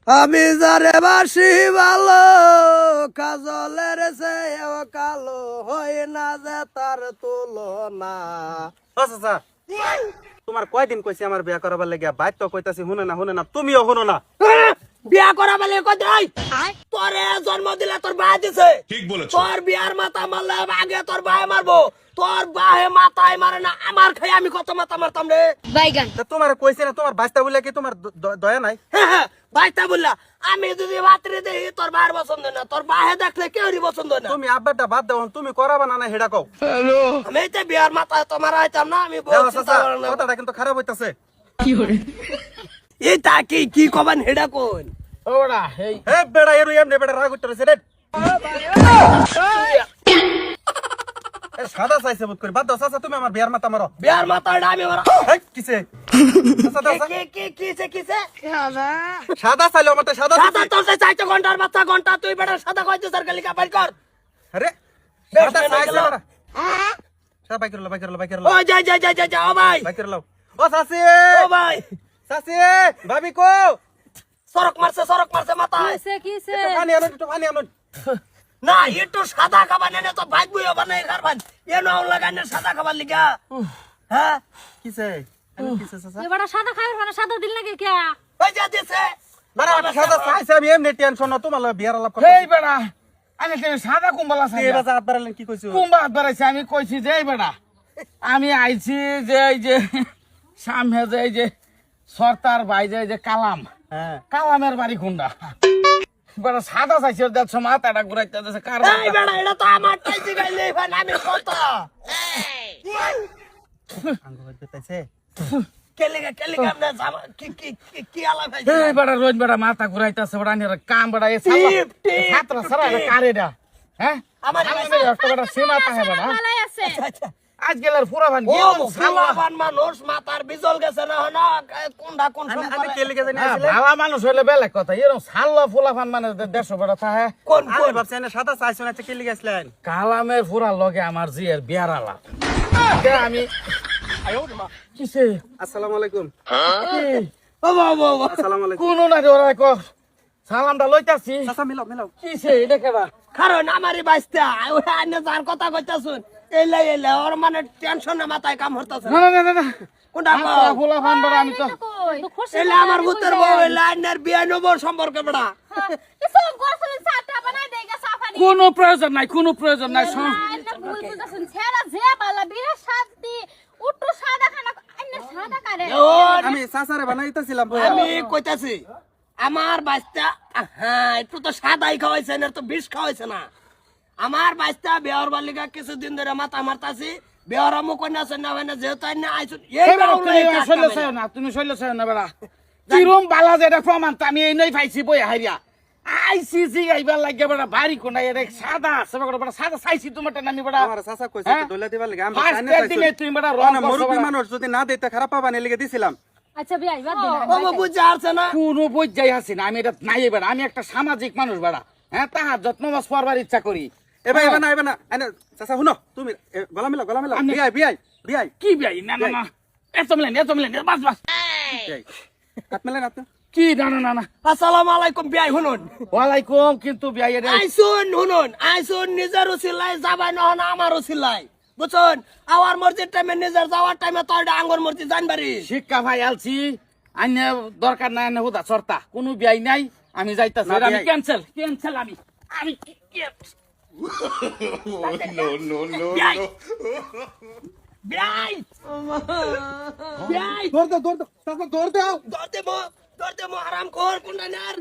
আমি যারে বাসি ভালো কাজলের চেয়েও কালো হয় না যে তার তুলনা। আচ্ছা তোমার কয়দিন কইছি আমার বিয়া করাবার লাগিয়া বাইর তো কইতাছি শুনে না তুমিও শুনো না। বিয়া করা বলে কই দেই তোরে জন্ম দিলে তোর ভাই দিছে, ঠিক বলেছো। তোর বিয়ার মাথা মারলে আগে তোর ভাই মারবো, তোর ভাই মাথায় মারে না আমার খাই আমি কত মাথা মারতাম রে। বাইগান তা তোমার কইছি না তোমার বাস্তা বলে কি তোমার দয়া নাই? ভাইটা বললা আমি যদি বাতরে দেই তোর ভাইয়ের পছন্দ না, তোর ভাই দেখলে কেউরই পছন্দ না। তুমি আব্বাটা বাদ দাও, তুমি করাবা না না হেডা কও। আমি তো বিয়ার মাথায় তোমার আইতাম না, আমি যাও বলছি চাচা, কথাটা কিন্তু খারাপ হইতাছে। এটা কি কবেন হেডা কোন ওরা এই হে বেড়া এরু এমনে বেড়া রাগ উঠতেছে রে। এ সাদা চাইছে বুত করে বাদ দাও চাচা, তুমি আমার বিয়ার মাথা মারো। বিয়ার মাথায় আমি মারা হেই কিসে চাচা দাও চাচা। কিসে সাদা চাইলো আমারটা সাদা সাদা চাইছে। তোর সেই 4 ঘন্টার বাচ্চা ঘন্টা তুই বেটা সাদা কইতে স্যার কালিকা বাইর কর। আরে বেশ, সাদা মেনে চাইছে গেল। বেড়া। সাদা বাইক করলো ও যাই ও ভাই বাইক করলো। ও চাচি ও ভাই চাচি ভাবি কো সরক মারছে মাথায়। কিসে একটু পানি আনুন। না একটু সাদা খাবার নেনে তো ভাই বুইও বানাই খারবান এ নাও লাগানে সাদা খাবার লিগা। হ্যাঁ কিসে কিসে চাচা? এবারে সাদা খাবার মানে সাদা দিল নাকি কে ওই যা দিছে বারা সাদা চাইছে আমি এমনি টেনশন না তোমার লগে বিয়ার আলাপ করতে। এই বেড়া আমি তুমি সাদা কুম্বালা এই চাই বাজা হাত বাড়ালেন কি কইছো? কুম্বা হাত বাড়াইছে আমি কইছি যে এই বেড়া আমি আইছি যে এই যে সামনে যে এই যে সরতার ভাই যে এই যে কালাম হ্যাঁ কালামের বাড়ি কোনটা বেড়া সাদা চাইছে দেখছো মাথাটা ঘুরাইতে যাচ্ছে কার এই বেটা এটা তো আমার টাইছি গাইলে ভাই আমি কত আঙ্গ হইতে তাইছে। কেলিগা আমরা কি আলাপ ভাই এই বেড়া রোজ বেড়া মাথা ঘুরাইতেছে বেড়া নিয়ে কাম বেড়া এই টিপ, টিপ, ছাত্র সারা কারেডা হ্যাঁ আমার একটা বেড়া সীমা পাহে বেড়া ভালাই আছে আজ গেলের পুরা ভান ও সালাবান মানুষ মাথার বিজল গেছে না না কোনটা কোন আমি সময় কে লিখে জানি হ্যাঁ, আসলে ভালা মানুষ হইলে বেলেগ কথা এরকম সাল্লা ফুলাফান মানে 150 বেড়া থাকে কোন আমি ভাবছি না সাদা চাইছো না কে লিখে আসলেন? কালামের ফুরা লগে আমার জিয়ের বিয়ার আলাপ আমি কিসে আসসালামু আলাইকুম। ও বাবা আসসালামু আলাইকুম। কোন না রে ওরা কো সালামটা লইতাছি চাচা মিলাও কিসে এটা কেবা কারণ আমারই বাইস্তা ওই আইনে যার কথা কইতাছুন এলে ওর মানে টেনশনে মাথায় কাম হরতাছে না না না না কোনটা ফুলাফান বেড়া আমি তো কই তো খুশি এলে আমার ভূতের বউ এলে আইনের বিয়ে নব সম্পর্কে বড়া কিছু গোসলের চাটা বানাই দেগা সাফানি কোনো প্রয়োজন নাই কোনো প্রয়োজন নাই শোন আইনা ভুল বুঝাছেন ছেড়া যে বালা বিরা শান্তি উট্টু সাদা খানা আইনা সাদা কারে আমি চাচারে বানাইতেছিলাম। আমি কইতাছি আমার বাইস্তা হ্যাঁ একটু তো সাদাই খাওয়াইছে না তো বিষ খাওয়াইছে না। আমার বাইস্তা বেহর বালিকা কিছুদিন ধরে মাথা মারতাছি বেহর আমু কন্যা আছে না হয় না যেহেতু আইনা আইছুন এই এই বেড়া বাউলা তুমি এই শৈল চাই না তুমি শৈল চাই না বেড়া চিরম বালা যেটা প্রমাণ তো আমি এই নই পাইছি বই হাইরিয়া আইসিসি আইবার লাগিয়া বেড়া বাড়ি কোনা এর সাদা আছে বেড়া সাদা চাইছি তোমারটা নামি বেড়া আমার চাচা কইছে হ্যাঁ? তো দইলা দিবার লাগি আমি ফার্স্ট চাইনা দিনে চাইছি। তুমি বেড়া না রং মুরব্বী মানুষ যদি না দিতে খারাপ পাবা না লিখে দিছিলাম। আচ্ছা বিয়া ইবাদ দিন ও বাবু বুঝে আসছে না কোনো বই যাই আছি না আমি এটা নাই বেড়া আমি একটা সামাজিক মানুষ বেড়া হ্যাঁ তাহার যত্ন মাছ পড়বার ইচ্ছা করি এবার না আইনা চাচা শুনো তুমি গলা মিলাও আমি- বিয়াই কি বিয়াই না না না এত মিলেন বাস বাস হাত মেলেন আপনি। কি না না না না আসসালামু আলাইকুম বিয়াই শুনুন ওয়ালাইকুম কিন্তু বিয়াই রে আইসুন নিজের উসিলাই যাবাই নহনা আমার উসিলাই বুঝুন আমার মসজিদ টাইমে নিজের যাওয়ার টাইমে তো এটা আঙ্গর মসজিদ জানবারি শিক্ষা ভাই আলছি আইনে দরকার নাই আইনে হুদা চর্তা কোনো বিয়াই নাই আমি যাইতাছি না, এটা আমি বিয়াই। ক্যান্সেল আমি বিয়াই বিয়াই বিয়াই দৌড় দাও চাচা দৌড় দাও। দরতে মো হারাম খোর কোনটা নার